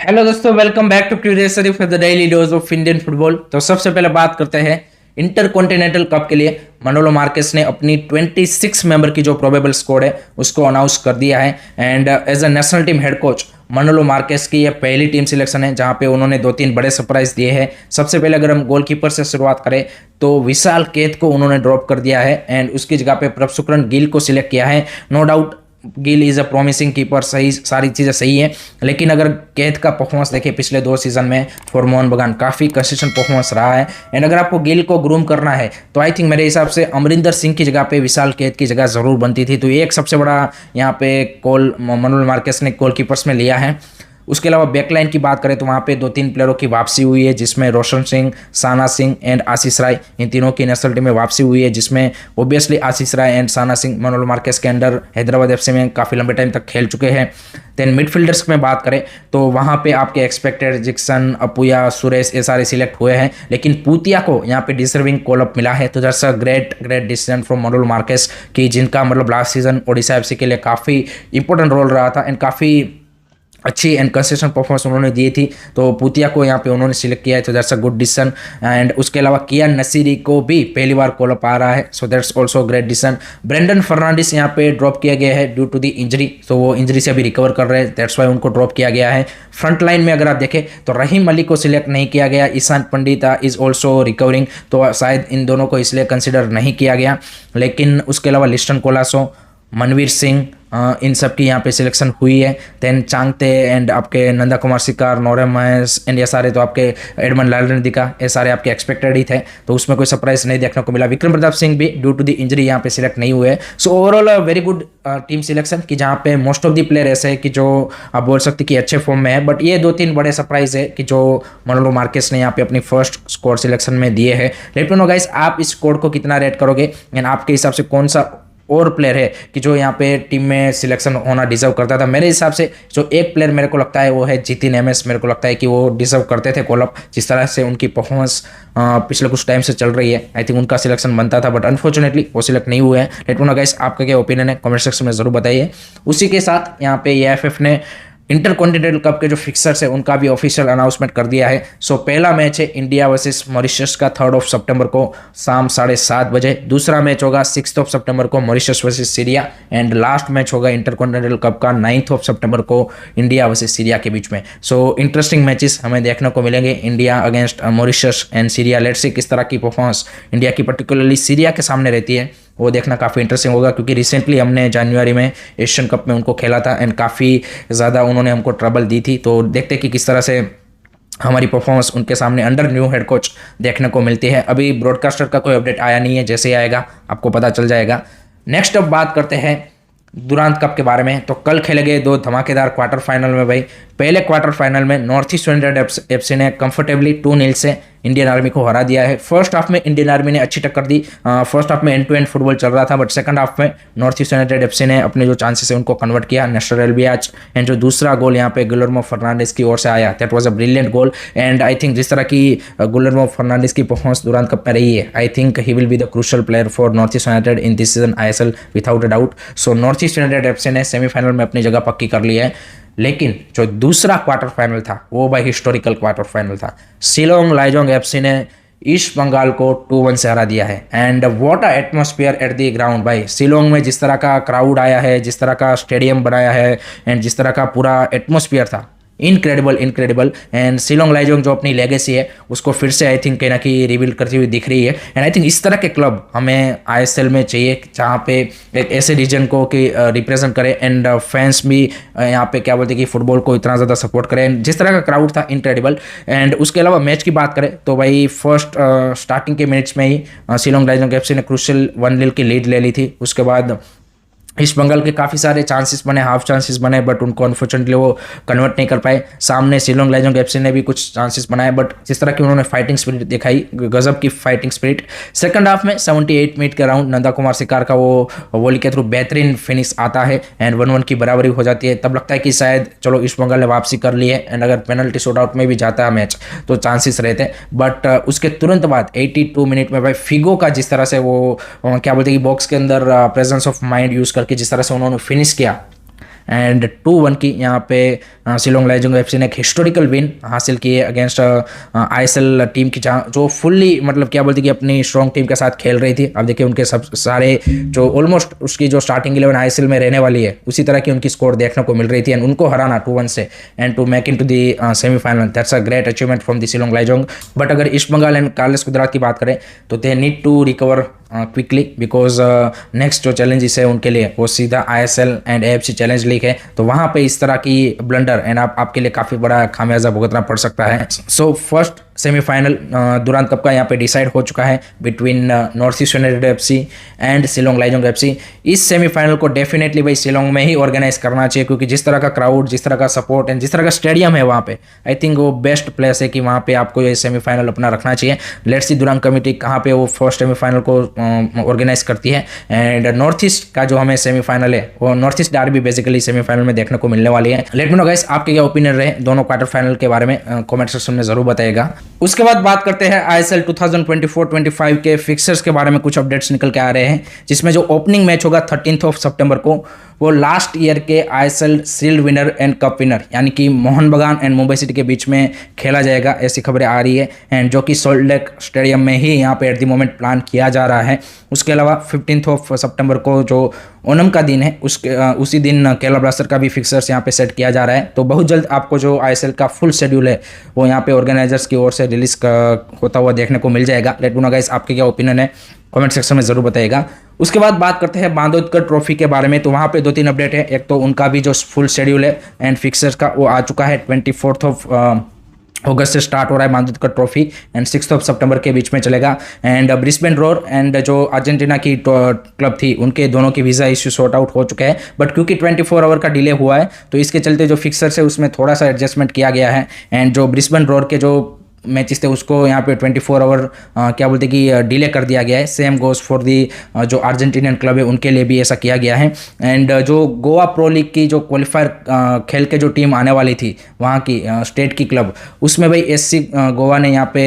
Hello दोस्तों, welcome back to क्यूरियसरी for the daily dose of Indian football. तो सबसे पहले बात करते हैं इंटर कॉन्टिनेंटल कप के लिए। मनोलो मार्केस ने अपनी 26 मेंबर की जो प्रोबेबल स्क्वाड है उसको अनाउंस कर दिया है। And as a national team head coach Manolo Marquez की यह पहली टीम सिलेक्शन है जहां पे उन्होंने दो तीन बड़े सरप्राइज दिए हैं। सबसे पहले अगर हम गोलकीपर से शुरुआत करें तो विशाल केत को उन्होंने ड्रॉप कर दिया है एंड उसकी जगह पे प्रभशुक्रन गिल को सिलेक्ट किया है। No doubt Gill is a promising keeper, सही सारी चीज़ें सही है, लेकिन अगर कैद का परफॉर्मेंस देखें पिछले 2 सीजन में फॉर मोहन बगान काफ़ी कंसिस्टेंट परफॉर्मेंस रहा है। एंड अगर आपको गिल को ग्रूम करना है तो आई थिंक मेरे हिसाब से अमरिंदर सिंह की जगह पे विशाल कैद की जगह ज़रूर बनती थी। तो ये एक सबसे बड़ा यहाँ पे कॉल मनोल मार्केस ने गोल कीपर्स में लिया है। उसके अलावा बैकलाइन की बात करें तो वहाँ पे दो तीन प्लेयरों की वापसी हुई है जिसमें रोशन सिंह, साना सिंह एंड आशीष राय, इन तीनों की नेशनल टीम में वापसी हुई है जिसमें obviously Ashish Rai and Sana Singh Manolo Marquez के अंडर हैदराबाद एफसी में काफ़ी लंबे टाइम तक खेल चुके हैं। देन मिडफील्डर्स में बात करें तो वहाँ पे आपके एक्सपेक्टेड जिक्सन, अपुया, सुरेश ये सारे सिलेक्ट हुए हैं, लेकिन पूतिया को यहाँ पे डिजर्विंग कॉल अप मिला है। तो that's a great decision from Manolo Marquez कि जिनका मतलब लास्ट सीजन ओडिशा एफसी के लिए काफ़ी इंपॉर्टेंट रोल रहा था एंड काफ़ी अच्छी एंड कंसिस्टेंट परफॉर्मेंस उन्होंने दी थी। तो पूतिया को यहाँ पे उन्होंने सिलेक्ट किया है, तो that's a good decision. And उसके अलावा कियान नसीरी को भी पहली बार कॉल अप आ रहा है, so that's also great decision. Brandon Fernandes यहाँ पे ड्रॉप किया गया है ड्यू टू दी इंजरी, तो वो इंजरी से अभी रिकवर कर रहे हैं, दैट्स वाई उनको ड्रॉप किया गया है। फ्रंट लाइन में अगर आप देखें तो रहीम अली को सिलेक्ट नहीं किया गया, Ishan Pandita is also recovering, तो शायद इन दोनों को इसलिए कंसिडर नहीं किया गया। लेकिन उसके अलावा लिस्टन कोलासो, मनवीर सिंह, इन सब की यहाँ पे सिलेक्शन हुई है। देन चांगते एंड आपके नंदा कुमार सिकार, नौरे महेश एंड ये सारे तो आपके एडमंड लालदिका ये सारे आपके एक्सपेक्टेड ही थे, तो उसमें कोई सरप्राइज नहीं देखने को मिला। विक्रम प्रताप सिंह भी ड्यू टू द इंजरी यहाँ पे सिलेक्ट नहीं हुए। So overall very good team selection कि जहाँ पे मोस्ट ऑफ द प्लेयर ऐसे है कि जो आप बोल सकते कि अच्छे फॉर्म में है, बट ये दो तीन बड़े सरप्राइज है कि जो मनोलो मार्केस ने यहाँ पे अपनी फर्स्ट स्क्वाड सिलेक्शन में दिए हैं। लेट मी नो गाइस, आप इस स्क्वाड को कितना रेट करोगे एंड आपके हिसाब से कौन सा और प्लेयर है कि जो यहाँ पे टीम में सिलेक्शन होना डिजर्व करता था। मेरे हिसाब से जो एक प्लेयर मेरे को लगता है वो है जितिन एमएस। मेरे को लगता है कि वो डिजर्व करते थे कॉल अप, जिस तरह से उनकी परफॉर्मेंस पिछले कुछ टाइम से चल रही है। आई थिंक उनका सिलेक्शन बनता था, बट अनफॉर्चुनेटली वो सिलेक्ट नहीं हुए हैं। लेट मी नो गाइस, आपका क्या ओपिनियन है कमेंट सेक्शन में जरूर बताइए। उसी के साथ यहाँ पे एएफएफ ने इंटर कॉन्टिनेंटल कप के जो फिक्सर्स है उनका भी ऑफिशियल अनाउंसमेंट कर दिया है। सो पहला मैच है इंडिया वर्सेस मॉरिशस का 3 सितंबर को शाम 7:30 बजे। दूसरा मैच होगा 6 सितंबर को Mauritius versus Syria and last match होगा इंटर कॉन्टिनेंटल कप का 9 सितंबर को इंडिया वर्सेस सीरिया के बीच में। सो इंटरेस्टिंग मैचेस हमें देखने को मिलेंगे, India against Mauritius and Syria. Let's see किस तरह की परफॉर्मेंस इंडिया की पर्टिकुलरली सीरिया के सामने रहती है, वो देखना काफ़ी इंटरेस्टिंग होगा, क्योंकि रिसेंटली हमने जनवरी में एशियन कप में उनको खेला था एंड काफ़ी ज़्यादा उन्होंने हमको ट्रबल दी थी। तो देखते कि किस तरह से हमारी परफॉर्मेंस उनके सामने अंडर न्यू हेड कोच देखने को मिलती है। अभी ब्रॉडकास्टर का कोई अपडेट आया नहीं है, जैसे ही आएगा आपको पता चल जाएगा। नेक्स्ट अब बात करते हैं दुरांत कप के बारे में। तो कल खेले गए दो धमाकेदार क्वार्टर फाइनल में भाई, पहले क्वार्टर फाइनल में नॉर्थ ईस्ट यूनाइटेड एफसी ने कंफर्टेबली 2-0 से इंडियन आर्मी को हरा दिया है। फर्स्ट हाफ में इंडियन आर्मी ने अच्छी टक्कर दी, फर्स्ट हाफ में एंड टू एंड फुटबॉल चल रहा था, बट सेकंड हाफ में नॉर्थ ईस्ट यूनाइटेड एफसी ने अपने जो चांसेस है उनको कन्वर्ट किया। नेस्टर एल्बियाज एंड जो दूसरा गोल यहाँ पे गुलर्मो फर्नांडिस की ओर से आया, that was a brilliant goal. And I think जिस तरह की गुलर्मो फर्नांडिस की परफॉर्मेंस दुरांत कप में रही है, I think he will be the crucial player for north east United in this season ISL without a doubt. So north east united FC ने semifinal में अपनी जगह पक्की कर ली है। लेकिन जो दूसरा क्वार्टर फाइनल था वो भाई हिस्टोरिकल क्वार्टर फाइनल था। शिलोंग लाइजोंग एफसी ने ईस्ट बंगाल को 2-1 से हरा दिया है। And what a atmosphere at the ground भाई, शिलोंग में जिस तरह का क्राउड आया है, जिस तरह का स्टेडियम बनाया है एंड जिस तरह का पूरा एटमॉस्फेयर था, इनक्रेडिबल। एंड शिलोंग लाइजोंग जो अपनी लेगेसी है उसको फिर से आई थिंक कहीं ना कहीं रिवील करती हुई दिख रही है। एंड आई थिंक इस तरह के क्लब हमें आईएसएल में चाहिए जहाँ पे एक ऐसे रीजन को कि रिप्रेजेंट करे एंड फैंस भी यहाँ पे क्या बोलते हैं कि फुटबॉल को इतना ज़्यादा सपोर्ट करें। एंड जिस तरह का क्राउड था इनक्रेडिबल। एंड उसके अलावा मैच की बात करें तो भाई फर्स्ट स्टार्टिंग के मिनट्स में ही शिलोंग लाइजोंग एफसी ने क्रूशियल 1-0 की लीड ले ली थी। उसके बाद ईस्ट बंगाल के काफ़ी सारे चांसेस बने, हाफ चांसेस बने, बट उनको अनफॉर्चुनेटली वो कन्वर्ट नहीं कर पाए। सामने शिलोंग लाइजोंग एफसी ने भी कुछ चांसेस बनाए, बट जिस तरह की उन्होंने फाइटिंग स्पिरिट दिखाई, गजब की फाइटिंग स्पिरिट। सेकंड हाफ में 78 मिनट के राउंड नंदा कुमार सिकार का वो वॉली के थ्रू बेहतरीन फिनिश आता है एंड 1-1 की बराबरी हो जाती है। तब लगता है कि शायद चलो ईस्ट बंगाल ने वापसी कर ली है एंड अगर पेनल्टी शूट आउट में भी जाता है मैच तो चांसेस रहते, बट उसके तुरंत बाद 82 मिनट में भाई फिगो का जिस तरह से वो क्या बोलते हैं कि बॉक्स के अंदर प्रेजेंस ऑफ माइंड यूज करके जिस तरह से उन्होंने फिनिश किया, एंड 2-1 की यहाँ पे शिलोंग लाइजोंग एफसी ने एक हिस्टोरिकल विन हासिल की है अगेंस्ट आईएसएल टीम की, जहाँ जो फुल्ली मतलब क्या बोलते कि अपनी स्ट्रॉन्ग टीम के साथ खेल रही थी। अब देखिए उनके सब सारे जो ऑलमोस्ट उसकी जो स्टार्टिंग 11 आईएसएल में रहने वाली है उसी तरह की उनकी स्कोर देखने को मिल रही थी, एंड उनको हराना 2-1 से and to make into the semifinal, that's a great achievement from the Shillong Lajong. But अगर east Bengal and Carlos Cuadrat की बात करें तो they need to recover quickly, because next जो चैलेंजेस है उनके लिए वो सीधा ISL and AFC challenge league है, तो वहां पे इस तरह की ब्लंडर एंड आपके लिए काफी बड़ा खामियाजा भुगतना पड़ सकता है। So first semifinal Durand cup का यहाँ पे डिसाइड हो चुका है between north east united FC and Shillong Lajong FC. इस सेमीफाइनल को डेफिनेटली भाई शिलोंग में ही ऑर्गेनाइज करना चाहिए, क्योंकि जिस तरह का क्राउड, जिस तरह का सपोर्ट एंड जिस तरह का स्टेडियम है वहाँ पे, आई थिंक वो बेस्ट प्लेस है कि वहाँ पे आपको ये सेमीफाइनल अपना रखना चाहिए। लेट्स सी दुरांत कमेटी कहाँ पे वो फर्स्ट सेमीफाइनल को ऑर्गेनाइज करती है। एंड नॉर्थ ईस्ट का जो हमें सेमीफाइनल है वो north east Derby basically semifinal में देखने को मिलने वाली है। लेट मी नो गाइस आपके क्या ओपिनियन रहे दोनों क्वार्टर फाइनल के बारे में, कमेंट सेक्शन में जरूर बताइएगा। उसके बाद बात करते हैं आईएसएल 2024-25 के फिक्सर्स के बारे में। कुछ अपडेट्स निकल के आ रहे हैं, जिसमें जो ओपनिंग मैच होगा 13 सितंबर को वो लास्ट ईयर के ISL shield winner and cup winner यानी कि मोहन बगान एंड मुंबई सिटी के बीच में खेला जाएगा, ऐसी खबरें आ रही है। एंड जो कि सॉल्ट लेक स्टेडियम में ही यहाँ पे एट द मोमेंट प्लान किया जा रहा है। उसके अलावा 15 सितंबर को जो ओणम का दिन है उसी दिन केरला ब्लास्टर का भी फिक्सर्स यहाँ पे सेट किया जा रहा है। तो बहुत जल्द आपको जो आईएसएल का फुल शेड्यूल है वो यहाँ पे ऑर्गेनाइजर्स की ओर से रिलीज होता हुआ देखने को मिल जाएगा। लेट मी नो गाइस आपके क्या ओपिनियन है, कमेंट सेक्शन में जरूर बताइएगा। उसके बाद बात करते हैं बांदोदकर ट्रॉफी के बारे में। तो वहाँ पे 2-3 अपडेट है। एक तो उनका भी जो फुल शेड्यूल है एंड फिक्सर्स का वो आ चुका है। 24 अगस्त से स्टार्ट हो रहा है बांदोदकर ट्रॉफी एंड 6 सितंबर के बीच में चलेगा। एंड ब्रिस्बेन रोर एंड जो अर्जेंटीना की क्लब थी उनके दोनों की वीज़ा इश्यू सॉर्ट आउट हो चुके हैं, बट क्योंकि 24 आवर का डिले हुआ है तो इसके चलते जो फिक्सर्स है उसमें थोड़ा सा एडजस्टमेंट किया गया है। एंड जो ब्रिस्बेन रोर के जो मैचेस थे उसको यहाँ पे 24 आवर क्या बोलते कि डिले कर दिया गया है। सेम गोज फॉर दी जो अर्जेंटीनियन क्लब है उनके लिए भी ऐसा किया गया है। एंड जो गोवा प्रो लीग की जो क्वालिफायर खेल के जो टीम आने वाली थी वहाँ की स्टेट की क्लब, उसमें भाई एससी गोवा ने यहाँ पे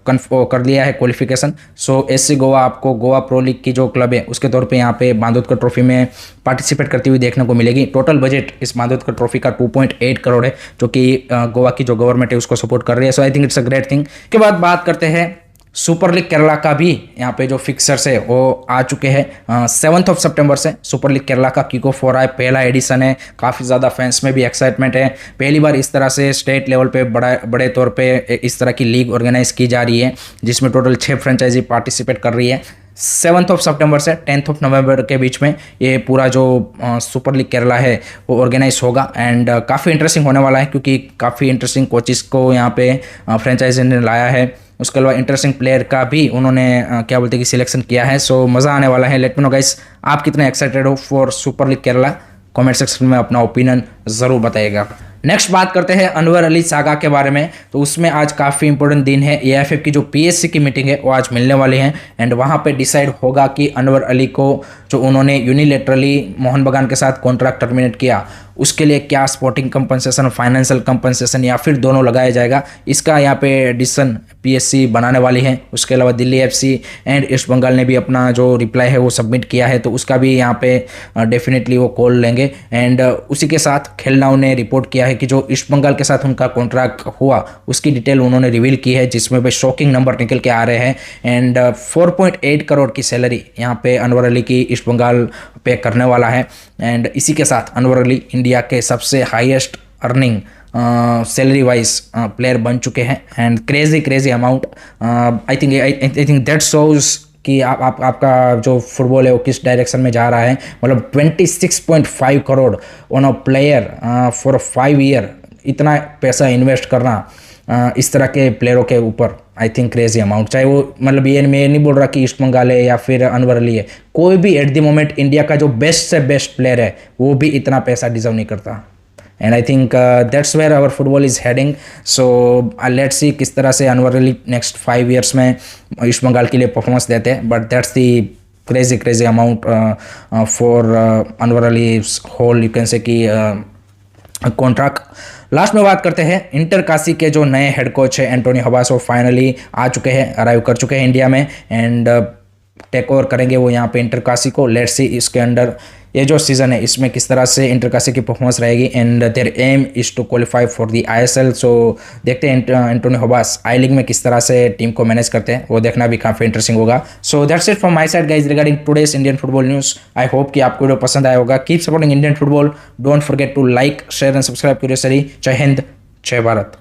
कर लिया है क्वालिफिकेशन। सो एससी गोवा आपको गोवा प्रो लीग की जो क्लब है उसके तौर पे यहाँ पे बांदोदकर ट्रॉफी में पार्टिसिपेट करती हुई देखने को मिलेगी। टोटल बजट इस बांदोदकर ट्रॉफी का 2.8 करोड़ है, जो कि गोवा की जो गवर्नमेंट है उसको सपोर्ट कर रही है। So I think it's a great thing. के बाद बात करते हैं सुपर लीग केरला का भी। यहाँ पे जो फिक्सर्स है वो आ चुके हैं 7 सितंबर से सुपर लीग केरला का किक ऑफ हो रहा है। पहला एडिशन है, काफ़ी ज़्यादा फैंस में भी एक्साइटमेंट है। पहली बार इस तरह से स्टेट लेवल पे बड़े तौर पे इस तरह की लीग ऑर्गेनाइज की जा रही है, जिसमें टोटल 6 फ्रेंचाइजी पार्टिसिपेट कर रही है। 7 सितंबर से 10 नवंबर के बीच में ये पूरा जो सुपर लीग केरला है वो ऑर्गेनाइज होगा। एंड काफ़ी इंटरेस्टिंग होने वाला है, क्योंकि काफ़ी इंटरेस्टिंग कोचेस को यहाँ पे फ्रेंचाइजी ने लाया है। उसके अलावा इंटरेस्टिंग प्लेयर का भी उन्होंने क्या बोलते हैं कि सिलेक्शन किया है। सो मज़ा आने वाला है। लेट मी नो गाइस आप कितने एक्साइटेड हो for super league Kerala, comment section में अपना ओपिनियन ज़रूर बताइएगा। नेक्स्ट बात करते हैं अनवर अली सागा के बारे में। तो उसमें आज काफ़ी इंपॉर्टेंट दिन है। एएफएफ की जो पीएससी की मीटिंग है वो आज मिलने वाली है एंड वहाँ पे डिसाइड होगा कि अनवर अली को जो उन्होंने यूनिलेटरली मोहन बगान के साथ कॉन्ट्रैक्ट टर्मिनेट किया उसके लिए क्या स्पोर्टिंग कंपनसेशन, फाइनेंशियल कंपनसेशन या फिर दोनों लगाया जाएगा, इसका यहाँ पे डिसीजन पीएससी बनाने वाली है। उसके अलावा Delhi FC and East Bengal ने भी अपना जो रिप्लाई है वो सबमिट किया है, तो उसका भी यहाँ पे डेफिनेटली वो कॉल लेंगे। एंड उसी के साथ खेलनाउ ने रिपोर्ट किया है कि जो ईस्ट बंगाल के साथ उनका कॉन्ट्रैक्ट हुआ उसकी डिटेल उन्होंने रिवील की है, जिसमें भी शॉकिंग नंबर निकल के आ रहे हैं। एंड 4.8 करोड़ की सैलरी यहाँ पे अनवर अली की ईस्ट बंगाल पे करने वाला है। एंड इसी के साथ अनवर अली इंडिया के सबसे highest earning salary wise player बन चुके हैं and crazy amount. I think that shows कि आपका जो फुटबॉल है वो किस डायरेक्शन में जा रहा है। मतलब 26.5 crore on a player for 5 year, इतना पैसा इन्वेस्ट करना इस तरह के प्लेयरों के ऊपर, आई थिंक क्रेजी अमाउंट। चाहे वो मतलब ये मैं नहीं बोल रहा कि ईस्ट बंगाल है या फिर अनवर अली है, कोई भी एट द मोमेंट इंडिया का जो बेस्ट से बेस्ट प्लेयर है वो भी इतना पैसा डिजर्व नहीं करता। And I think that's where our football is heading. So let's see किस तरह से अनवर अली नेक्स्ट 5 ईयर्स में ईस्ट बंगाल के लिए परफॉर्मेंस देते हैं। But that's the crazy amount for Anwar Ali whole you can say कि कॉन्ट्रैक्ट। लास्ट में बात करते हैं इंटर काशी के जो नए हेड कोच है एंटोनी हबासो फाइनली आ चुके हैं, अराइव कर चुके हैं इंडिया में। एंड टेक ओवर करेंगे वो यहाँ पे इंटरकाशी को। लेट्स सी इसके अंडर ये जो सीजन है इसमें किस तरह से इंटरकाशी की परफॉर्मेंस रहेगी and there M is to qualify for the ISL. सो देखते हैं एंटोनी होबास आई लीग में किस तरह से टीम को मैनेज करते हैं, वो देखना भी काफी इंटरेस्टिंग होगा। So that's it from my side guys regarding today's Indian football news. I hope कि आपको वीडियो पसंद आया होगा। Keep supporting Indian football, don't forget to like share and subscribe curiously. जय हिंद, जय भारत।